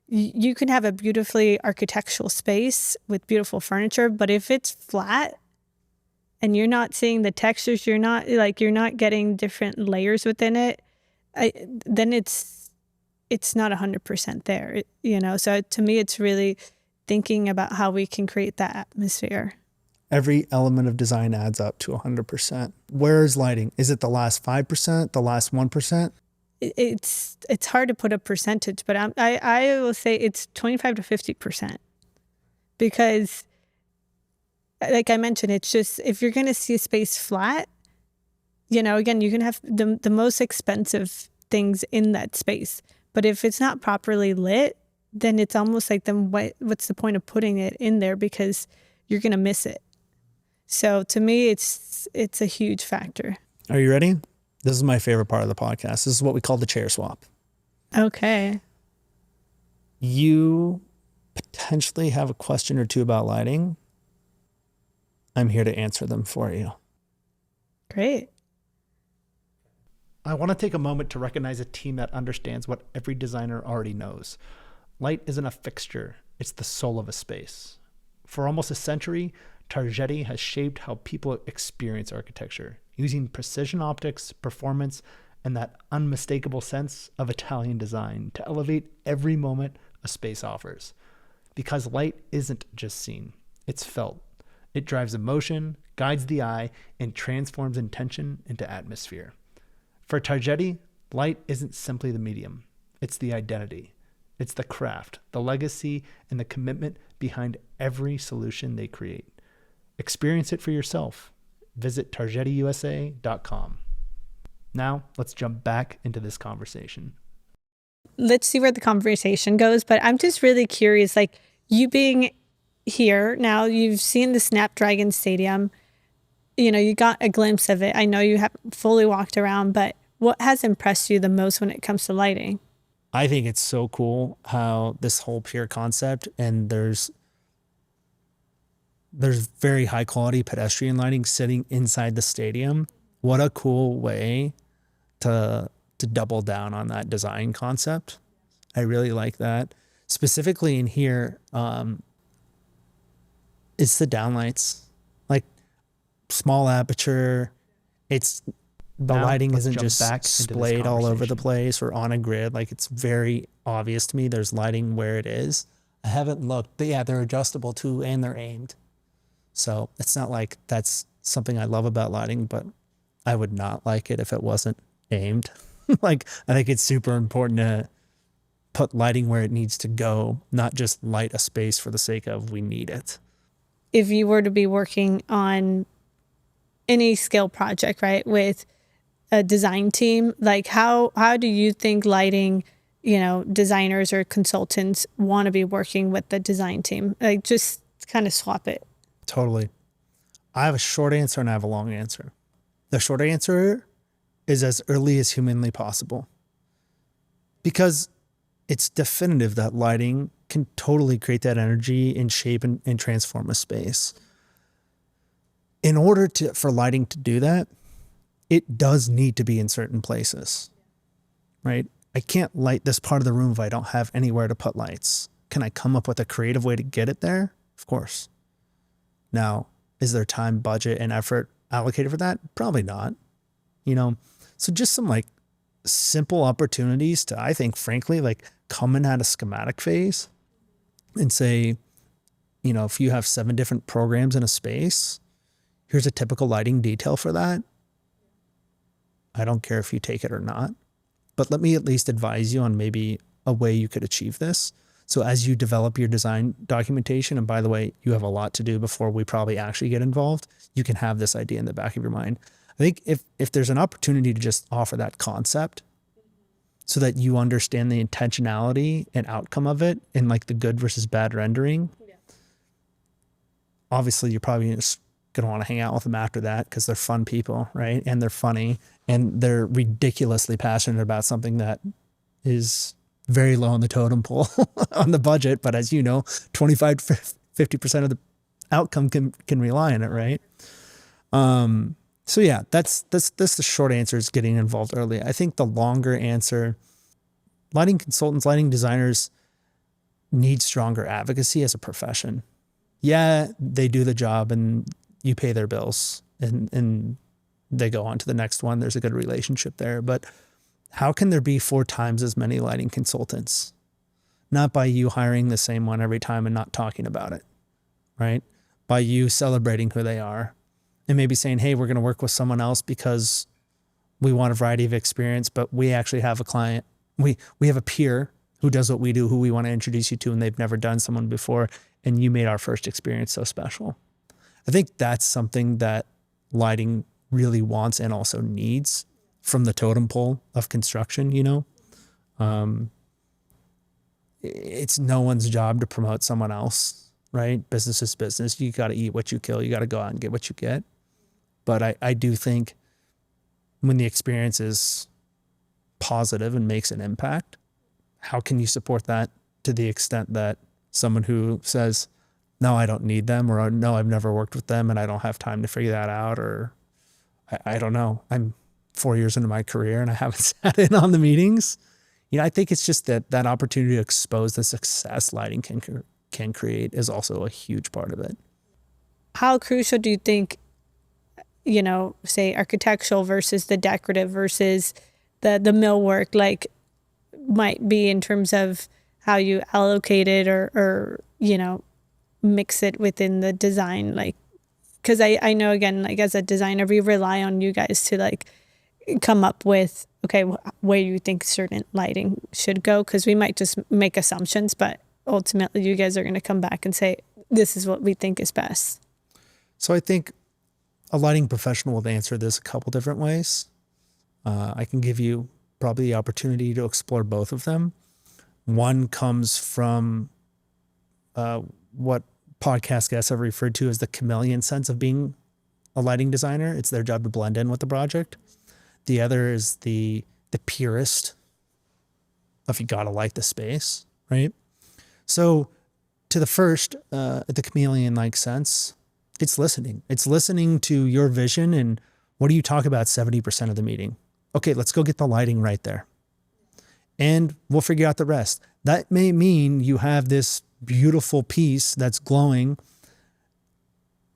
you can have a beautifully architectural space with beautiful furniture, but if it's flat and you're not seeing the textures, you're not getting different layers within it, then it's not 100% there, So to me, it's really thinking about how we can create that atmosphere. Every element of design adds up to 100%. Where is lighting? Is it the last 5%, the last 1%? It's hard to put a percentage, but I will say it's 25 to 50%. Because, like I mentioned, it's just if you're going to see a space flat, again, you can have the most expensive things in that space. But if it's not properly lit, then it's almost like then what's the point of putting it in there because you're going to miss it. So to me, it's a huge factor. Are you ready? This is my favorite part of the podcast. This is what we call the chair swap. Okay. You potentially have a question or two about lighting. I'm here to answer them for you. Great. I want to take a moment to recognize a team that understands what every designer already knows. Light isn't a fixture, it's the soul of a space. For almost a century, Targetti has shaped how people experience architecture, using precision optics, performance, and that unmistakable sense of Italian design to elevate every moment a space offers. Because light isn't just seen, it's felt. It drives emotion, guides the eye, and transforms intention into atmosphere. For Targetti, light isn't simply the medium, it's the identity. It's the craft, the legacy, and the commitment behind every solution they create. Experience it for yourself. Visit targettiusa.com. Now, let's jump back into this conversation. Let's see where the conversation goes, but I'm just really curious, like you being here now, you've seen the Snapdragon Stadium, you got a glimpse of it. I know you haven't fully walked around, but what has impressed you the most when it comes to lighting? I think it's so cool how this whole pure concept, and there's there's very high quality pedestrian lighting sitting inside the stadium. What a cool way to double down on that design concept. I really like that. Specifically in here, it's the downlights, like small aperture. It's the Now, lighting let's isn't jump just back into this splayed all over the conversation. place or on a grid. Like, it's very obvious to me there's lighting where it is. I haven't looked, but yeah, they're adjustable too, and they're aimed. So it's not like that's something I love about lighting, but I would not like it if it wasn't aimed. Like, I think it's super important to put lighting where it needs to go, not just light a space for the sake of we need it. If you were to be working on any skill project, right, with a design team, like how do you think lighting, designers or consultants want to be working with the design team? Like, just kind of swap it. Totally. I have a short answer and I have a long answer. The short answer is as early as humanly possible, because it's definitive that lighting can totally create that energy and shape and transform a space. In order for lighting to do that, it does need to be in certain places, right? I can't light this part of the room if I don't have anywhere to put lights. Can I come up with a creative way to get it there? Of course. Now, is there time, budget, and effort allocated for that? Probably not. So just some like simple opportunities to, I think, frankly, like come in at a schematic phase and say, if you have 7 different programs in a space, here's a typical lighting detail for that. I don't care if you take it or not, but let me at least advise you on maybe a way you could achieve this. So as you develop your design documentation, and by the way, you have a lot to do before we probably actually get involved, you can have this idea in the back of your mind. I think if there's an opportunity to just offer that concept so that you understand the intentionality and outcome of it and like the good versus bad rendering, obviously you're probably just going to want to hang out with them after that because they're fun people, right? And they're funny and they're ridiculously passionate about something that is very low on the totem pole on the budget. But as you know, 25 to 50% of the outcome can rely on it, right? So yeah, that's the short answer, is getting involved early. I think the longer answer, lighting consultants, lighting designers need stronger advocacy as a profession. Yeah, they do the job and you pay their bills and they go on to the next one. There's a good relationship there. But how can there be 4 times as many lighting consultants? Not by you hiring the same one every time and not talking about it, right? By you celebrating who they are and maybe saying, hey, we're going to work with someone else because we want a variety of experience, but we actually have a client. We have a peer who does what we do, who we want to introduce you to, and they've never done someone before, and you made our first experience so special. I think that's something that lighting really wants and also needs from the totem pole of construction, It's no one's job to promote someone else, right? Business is business. You got to eat what you kill. You got to go out and get what you get. But I do think when the experience is positive and makes an impact, how can you support that to the extent that someone who says, no, I don't need them, or no, I've never worked with them and I don't have time to figure that out, or I don't know, I'm 4 years into my career and I haven't sat in on the meetings. I think it's just that opportunity to expose the success lighting can create is also a huge part of it. How crucial do you think, say architectural versus the decorative versus the millwork, like, might be in terms of how you allocate it or mix it within the design? Like, because I know, again, like as a designer, we rely on you guys to like come up with, okay, where you think certain lighting should go, because we might just make assumptions, but ultimately you guys are going to come back and say, this is what we think is best. So I think a lighting professional will answer this a couple different ways. I can give you probably the opportunity to explore both of them. One comes from what podcast guests have referred to as the chameleon sense of being a lighting designer. It's their job to blend in with the project. The other is the purist of you gotta like the space, right? So to the first, the chameleon-like sense, It's listening. It's listening to your vision and what do you talk about 70% of the meeting? Okay, let's go get the lighting right there. And we'll figure out the rest. That may mean you have this beautiful piece that's glowing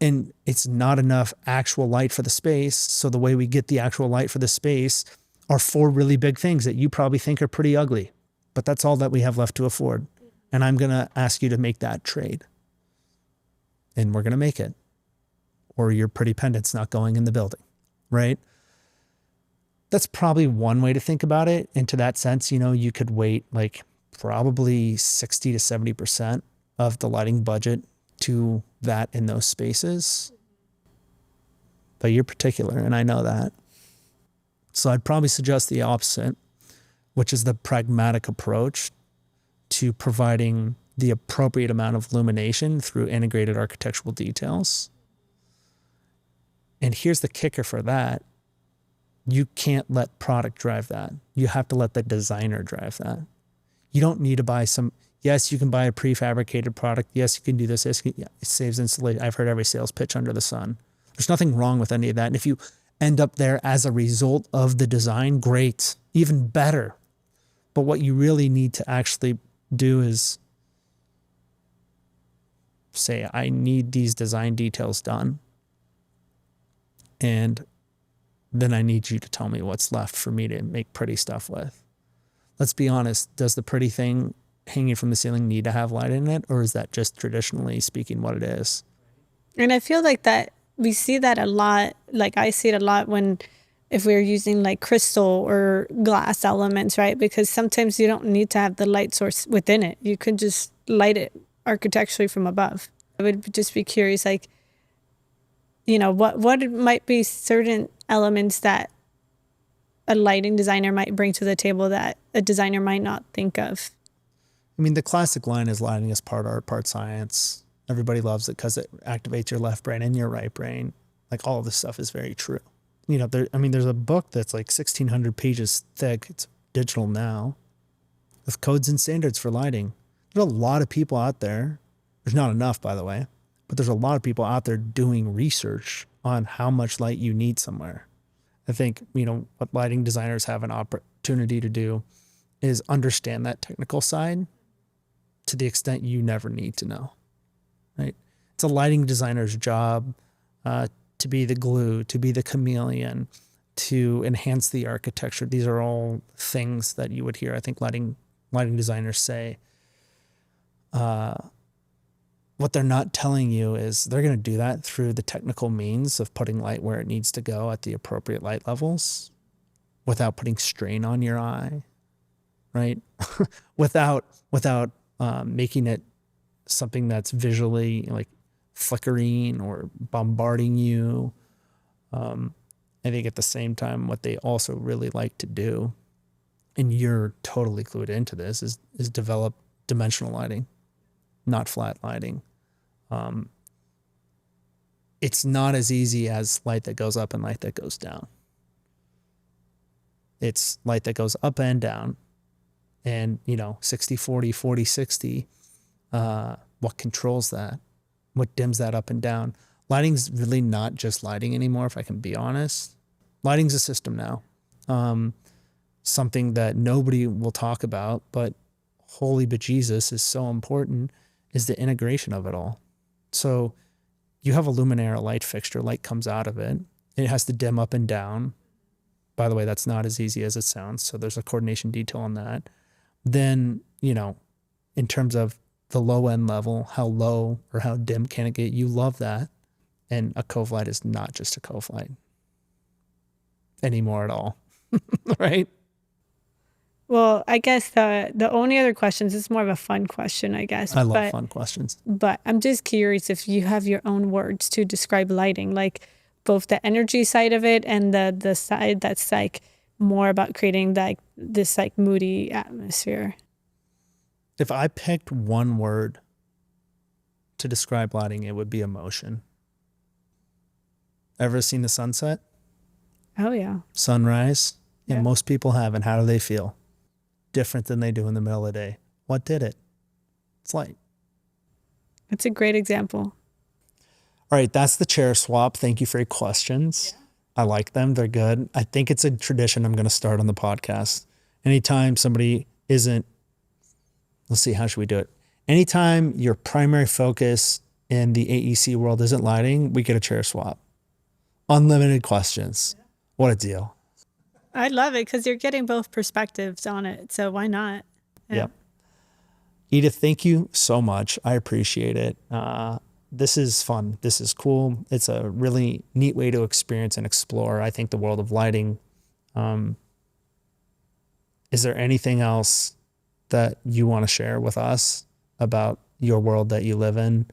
and it's not enough actual light for the space. So the way we get the actual light for the space are 4 really big things that you probably think are pretty ugly, but that's all that we have left to afford. And I'm going to ask you to make that trade. And we're going to make it. Or your pretty pendant's not going in the building, right? That's probably one way to think about it. And to that sense, you could weight like probably 60 to 70% of the lighting budget to that in those spaces. But you're particular, and I know that. So I'd probably suggest the opposite, which is the pragmatic approach to providing the appropriate amount of illumination through integrated architectural details. And here's the kicker for that. You can't let product drive that. You have to let the designer drive that. You don't need to buy yes, you can buy a prefabricated product. Yes, you can do this. It saves installation. I've heard every sales pitch under the sun. There's nothing wrong with any of that. And if you end up there as a result of the design, great, even better. But what you really need to actually do is say, I need these design details done. And then I need you to tell me what's left for me to make pretty stuff with. Let's be honest. Does the pretty thing hanging from the ceiling need to have light in it? Or is that just traditionally speaking what it is? And I feel like that we see that a lot. Like I see it a lot if we're using like crystal or glass elements, right? Because sometimes you don't need to have the light source within it. You could just light it architecturally from above. I would just be curious, like, what might be certain elements that a lighting designer might bring to the table that a designer might not think of? I mean, the classic line is lighting is part art, part science. Everybody loves it because it activates your left brain and your right brain. Like all of this stuff is very true. There's a book that's like 1,600 pages thick. It's digital now with codes and standards for lighting. There's a lot of people out there. There's not enough, by the way, but there's a lot of people out there doing research on how much light you need somewhere. I think, what lighting designers have an opportunity to do is understand that technical side to the extent you never need to know, right? It's a lighting designer's job to be the glue, to be the chameleon, to enhance the architecture. These are all things that you would hear, I think, lighting designers say. What they're not telling you is they're going to do that through the technical means of putting light where it needs to go at the appropriate light levels without putting strain on your eye, right? without making it something that's visually like flickering or bombarding you. I think at the same time, what they also really like to do, and you're totally clued into this, is develop dimensional lighting, not flat lighting. It's not as easy as light that goes up and light that goes down. It's light that goes up and down, and 60-40, 40-60. What controls that? What dims that up and down? Lighting's really not just lighting anymore, if I can be honest. Lighting's a system now. Something that nobody will talk about, but holy bejesus is so important, is the integration of it all. So you have a luminaire, a light fixture, light comes out of it. It has to dim up and down. By the way, that's not as easy as it sounds. So there's a coordination detail on that. Then, in terms of the low end level, how low or how dim can it get? You love that. And a cove light is not just a cove light anymore at all, right? Well, I guess the only other questions, it's more of a fun question, I guess. I love fun questions. But I'm just curious if you have your own words to describe lighting, like both the energy side of it and the side that's like more about creating this moody atmosphere. If I picked one word to describe lighting, it would be emotion. Ever seen the sunset? Oh, yeah. Sunrise? Yeah, Yeah. most people have. And how do they feel? Different than they do in the middle of the day. What did it? It's light. That's a great example. All right, that's the chair swap. Thank you for your questions. I like them. They're good. I think it's a tradition I'm going to start on the podcast. Anytime somebody isn't, let's see, how should we do it? Anytime your primary focus in the AEC world isn't lighting, we get a chair swap. Unlimited questions. What a deal. I love it because you're getting both perspectives on it. So why not? Yep. Edith, thank you so much. I appreciate it. This is fun. This is cool. It's a really neat way to experience and explore, I think, the world of lighting. Is there anything else that you want to share with us about your world that you live in,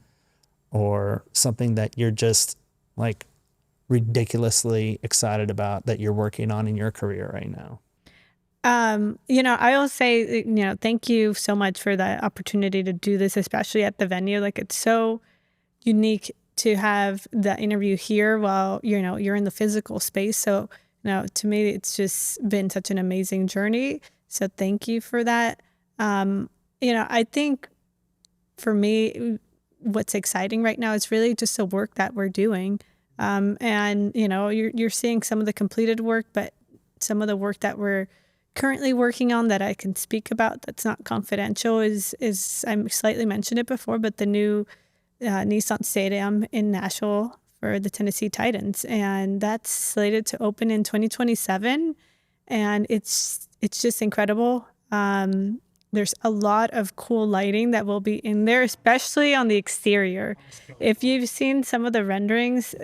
or something that you're just like ridiculously excited about that you're working on in your career right now? I will say, thank you so much for the opportunity to do this, especially at the venue. Like, it's so unique to have the interview here while, you're in the physical space. So, to me, it's just been such an amazing journey. So thank you for that. I think for me, what's exciting right now is really just the work that we're doing. And, you're seeing some of the completed work, but some of the work that we're currently working on that I can speak about that's not confidential is I slightly mentioned it before, but the new Nissan Stadium in Nashville for the Tennessee Titans. And that's slated to open in 2027. And it's just incredible. There's a lot of cool lighting that will be in there, especially on the exterior. If you've seen some of the renderings,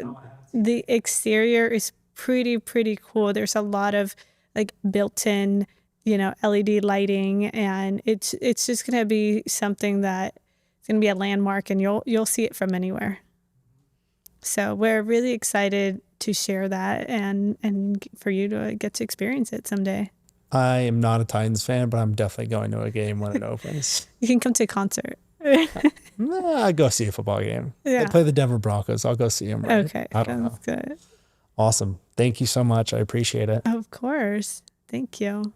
the exterior is pretty cool. There's a lot of like built-in, LED lighting, and it's just going to be something that it's going to be a landmark, and you'll see it from anywhere. So we're really excited to share that and for you to get to experience it someday. I am not a Titans fan, but I'm definitely going to a game when it opens. You can come to a concert. I go see a football game. Yeah. They play the Denver Broncos. I'll go see them. Right? Okay. I don't know. Good. Awesome. Thank you so much. I appreciate it. Of course. Thank you.